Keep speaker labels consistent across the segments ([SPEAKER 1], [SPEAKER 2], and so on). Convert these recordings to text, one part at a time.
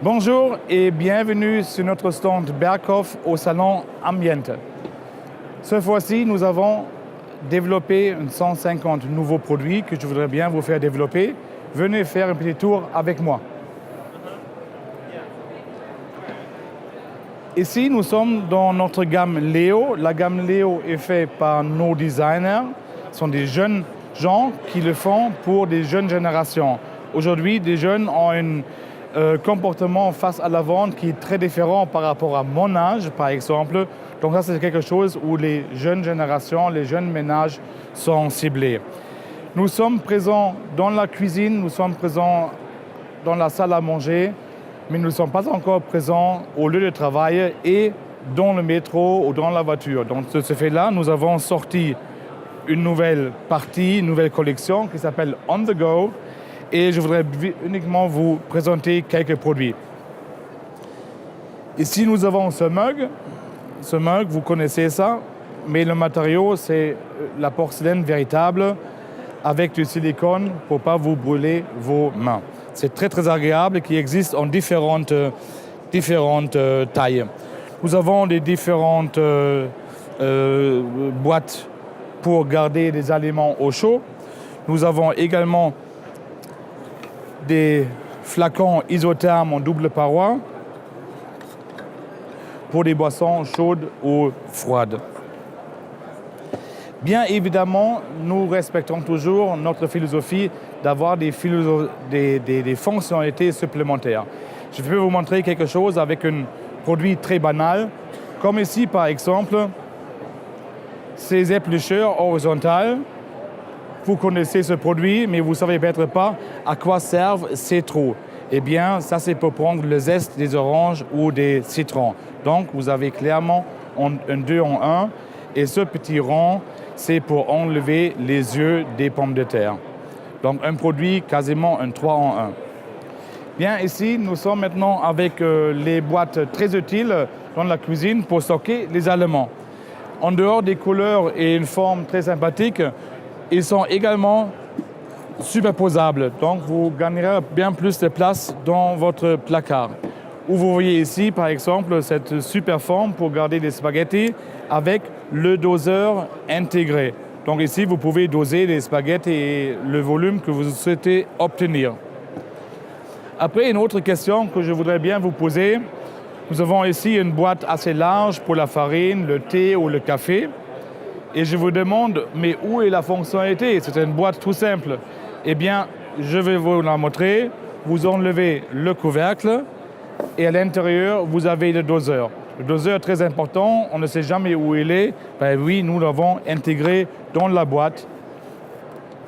[SPEAKER 1] Bonjour et bienvenue sur notre stand Berghoff au salon Ambiente. Cette fois-ci, nous avons développé 150 nouveaux produits que je voudrais bien vous faire développer. Venez faire un petit tour avec moi. Ici, nous sommes dans notre gamme Léo. La gamme Léo est faite par nos designers. Ce sont des jeunes gens qui le font pour des jeunes générations. Aujourd'hui, des jeunes ont un comportement face à la vente qui est très différent par rapport à mon âge, par exemple. Donc ça, c'est quelque chose où les jeunes générations, les jeunes ménages sont ciblés. Nous sommes présents dans la cuisine, nous sommes présents dans la salle à manger, mais nous ne sommes pas encore présents au lieu de travail et dans le métro ou dans la voiture. Donc de ce fait-là, nous avons sorti une nouvelle partie, une nouvelle collection qui s'appelle On The Go. Et je voudrais uniquement vous présenter quelques produits. Ici, nous avons ce mug. Ce mug, vous connaissez ça, mais le matériau, c'est la porcelaine véritable avec du silicone pour ne pas vous brûler vos mains. C'est très, très agréable, qui existe en différentes tailles. Nous avons des différentes boîtes pour garder des aliments au chaud. Nous avons également des flacons isothermes en double paroi pour des boissons chaudes ou froides. Bien évidemment, nous respectons toujours notre philosophie d'avoir des fonctionnalités supplémentaires. Je vais vous montrer quelque chose avec un produit très banal, comme ici par exemple, ces éplucheurs horizontales. Vous connaissez ce produit, mais vous ne savez peut-être pas à quoi servent ces trous. Eh bien, ça c'est pour prendre le zeste des oranges ou des citrons. Donc, vous avez clairement un 2 en 1. Et ce petit rond, c'est pour enlever les yeux des pommes de terre. Donc, un produit quasiment un 3 en 1. Bien, ici, nous sommes maintenant avec les boîtes très utiles dans la cuisine pour stocker les aliments. En dehors des couleurs et une forme très sympathique, ils sont également superposables, donc vous gagnerez bien plus de place dans votre placard. Où vous voyez ici, par exemple, cette super forme pour garder des spaghettis avec le doseur intégré. Donc ici, vous pouvez doser les spaghettis et le volume que vous souhaitez obtenir. Après, une autre question que je voudrais bien vous poser. Nous avons ici une boîte assez large pour la farine, le thé ou le café. Et je vous demande, mais où est la fonctionnalité? C'est une boîte tout simple. Eh bien, je vais vous la montrer. Vous enlevez le couvercle et à l'intérieur, vous avez le doseur. Le doseur est très important, on ne sait jamais où il est. Ben oui, nous l'avons intégré dans la boîte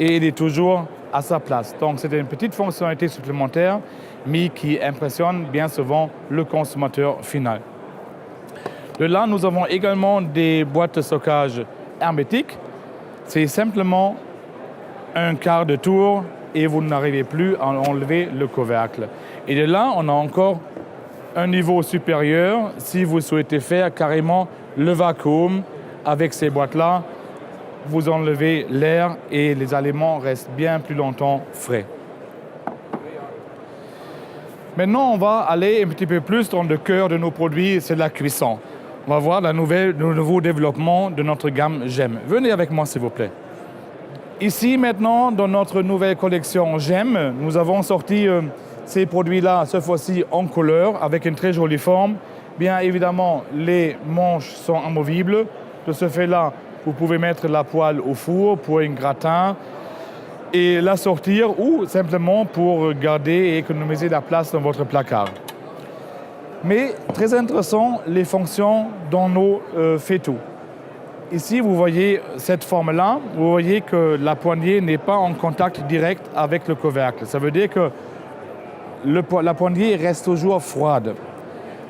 [SPEAKER 1] et il est toujours à sa place. Donc, c'est une petite fonctionnalité supplémentaire, mais qui impressionne bien souvent le consommateur final. De là, nous avons également des boîtes de stockage hermétique, c'est simplement un quart de tour et vous n'arrivez plus à enlever le couvercle. Et de là, on a encore un niveau supérieur si vous souhaitez faire carrément le vacuum avec ces boîtes-là. Vous enlevez l'air et les aliments restent bien plus longtemps frais. Maintenant, on va aller un petit peu plus dans le cœur de nos produits, c'est la cuisson. On va voir le nouveau développement de notre gamme GEM. Venez avec moi, s'il vous plaît. Ici, maintenant, dans notre nouvelle collection GEM, nous avons sorti ces produits-là, cette fois-ci en couleur, avec une très jolie forme. Bien évidemment, les manches sont amovibles. De ce fait-là, vous pouvez mettre la poêle au four pour un gratin et la sortir ou simplement pour garder et économiser la place dans votre placard. Mais très intéressant, les fonctions dans nos fétaux. Ici, vous voyez cette forme-là, vous voyez que la poignée n'est pas en contact direct avec le couvercle. Ça veut dire que la poignée reste toujours froide.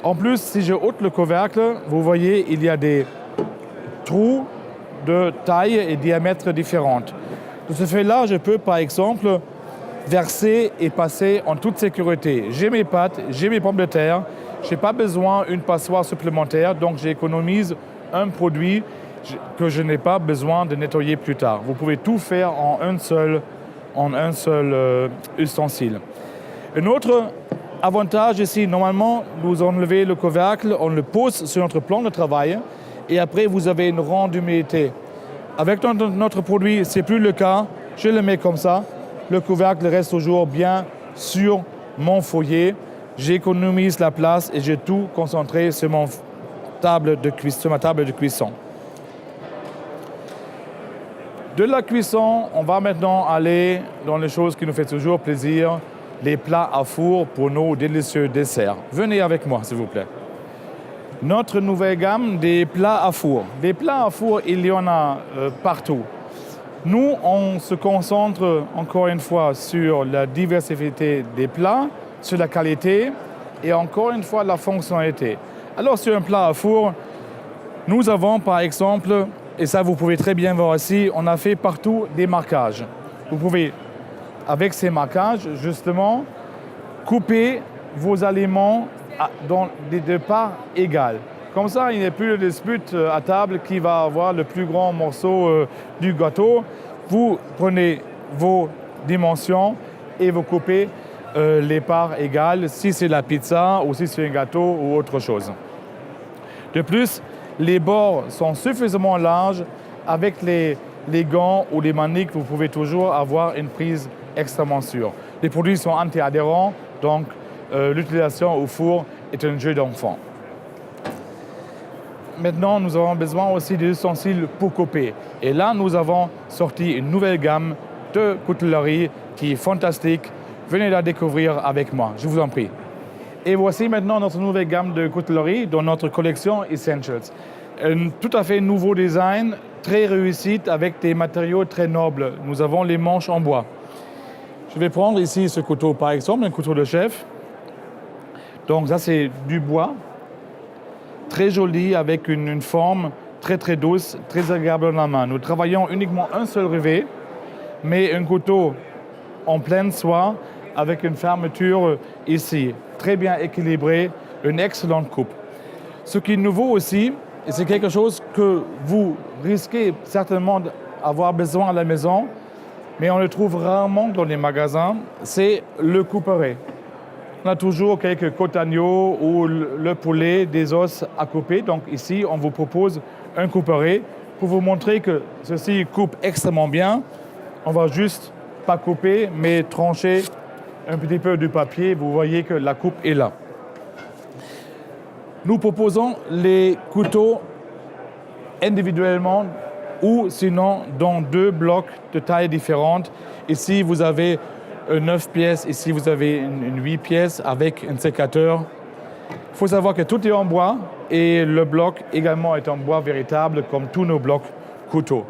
[SPEAKER 1] En plus, si je ôte le couvercle, vous voyez, il y a des trous de taille et diamètre différentes. De ce fait-là, je peux par exemple verser et passer en toute sécurité. J'ai mes pâtes, j'ai mes pommes de terre, je n'ai pas besoin d'une passoire supplémentaire, donc j'économise un produit que je n'ai pas besoin de nettoyer plus tard. Vous pouvez tout faire en un seul ustensile. Une autre Avantage ici, normalement, vous enlevez le couvercle, on le pose sur notre plan de travail et après vous avez une rang d'humidité. Avec notre produit, ce n'est plus le cas. Je le mets comme ça. Le couvercle reste toujours bien sur mon foyer. J'économise la place et j'ai tout concentré sur ma table de cuisson. De la cuisson, on va maintenant aller dans les choses qui nous font toujours plaisir, les plats à four pour nos délicieux desserts. Venez avec moi, s'il vous plaît. Notre nouvelle gamme des plats à four. Des plats à four, il y en a partout. Nous, on se concentre encore une fois sur la diversité des plats, sur la qualité et encore une fois la fonctionnalité. Alors sur un plat à four, nous avons par exemple, et ça vous pouvez très bien voir ici, on a fait partout des marquages. Vous pouvez, avec ces marquages, justement, couper vos aliments dans des parts égales. Comme ça, il n'y a plus de dispute à table qui va avoir le plus grand morceau du gâteau. Vous prenez vos dimensions et vous coupez les parts égales, si c'est la pizza ou si c'est un gâteau ou autre chose. De plus, les bords sont suffisamment larges. Avec les gants ou les maniques, vous pouvez toujours avoir une prise extrêmement sûre. Les produits sont anti-adhérents, donc l'utilisation au four est un jeu d'enfant. Maintenant, nous avons besoin aussi d'ustensiles pour couper. Et là, nous avons sorti une nouvelle gamme de coutellerie qui est fantastique. Venez la découvrir avec moi, je vous en prie. Et voici maintenant notre nouvelle gamme de coutellerie dans notre collection Essentials. Un tout à fait nouveau design, très réussi avec des matériaux très nobles. Nous avons les manches en bois. Je vais prendre ici ce couteau par exemple, un couteau de chef. Donc ça c'est du bois, très joli avec une forme très très douce, très agréable dans la main. Nous travaillons uniquement un seul rivet, mais un couteau en pleine soie avec une fermeture ici, très bien équilibrée, une excellente coupe. Ce qui est nouveau aussi, et c'est quelque chose que vous risquez certainement d'avoir besoin à la maison, mais on le trouve rarement dans les magasins, c'est le couperet. On a toujours quelques côtes d'agneau ou le poulet, des os à couper. Donc ici, on vous propose un couperet pour vous montrer que ceci coupe extrêmement bien. On va juste pas couper, mais trancher un petit peu du papier. Vous voyez que la coupe est là. Nous proposons les couteaux individuellement ou sinon dans 2 blocs de tailles différentes. Ici, vous avez 9 pièces, ici vous avez une 8 pièces avec un sécateur. Il faut savoir que tout est en bois et le bloc également est en bois véritable comme tous nos blocs couteaux.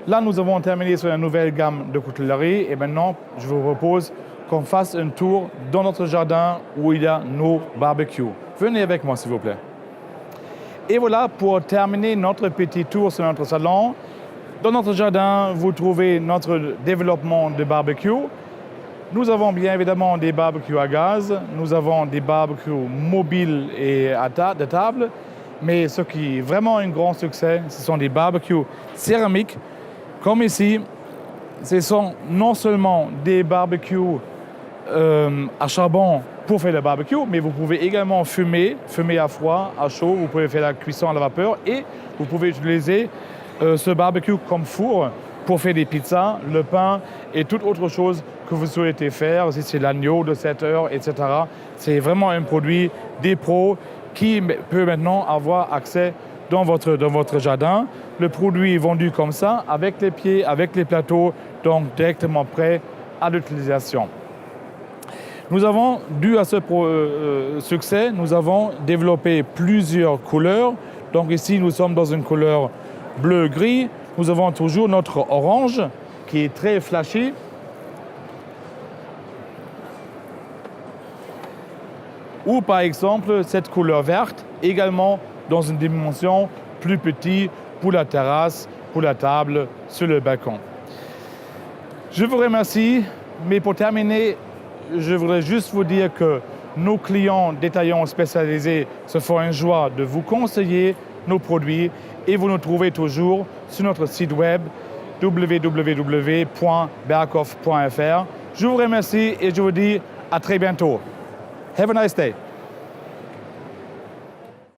[SPEAKER 1] Là, nous avons terminé sur une nouvelle gamme de coutellerie et maintenant, je vous propose qu'on fasse un tour dans notre jardin où il y a nos barbecues. Venez avec moi, s'il vous plaît. Et voilà, pour terminer notre petit tour sur notre salon, dans notre jardin, vous trouvez notre développement de barbecue. Nous avons bien évidemment des barbecues à gaz, nous avons des barbecues mobiles et de table, mais ce qui est vraiment un grand succès, ce sont des barbecues céramiques. Comme ici, ce sont non seulement des barbecues à charbon pour faire le barbecue, mais vous pouvez également fumer à froid, à chaud, vous pouvez faire la cuisson à la vapeur et vous pouvez utiliser ce barbecue comme four pour faire des pizzas, le pain et toute autre chose que vous souhaitez faire, si c'est l'agneau de 7 heures, etc. C'est vraiment un produit des pros qui peut maintenant avoir accès dans votre jardin. Le produit est vendu comme ça, avec les pieds, avec les plateaux, donc directement prêt à l'utilisation. Nous avons, dû à ce succès, nous avons développé plusieurs couleurs. Donc ici, nous sommes dans une couleur bleu-gris. Nous avons toujours notre orange qui est très flashy. Ou par exemple, cette couleur verte, également dans une dimension plus petite pour la terrasse, pour la table, sur le balcon. Je vous remercie, mais pour terminer, je voudrais juste vous dire que nos clients détaillants spécialisés se font une joie de vous conseiller nos produits et vous nous trouvez toujours sur notre site web www.berghoff.fr. Je vous remercie et je vous dis à très bientôt. Have a nice day.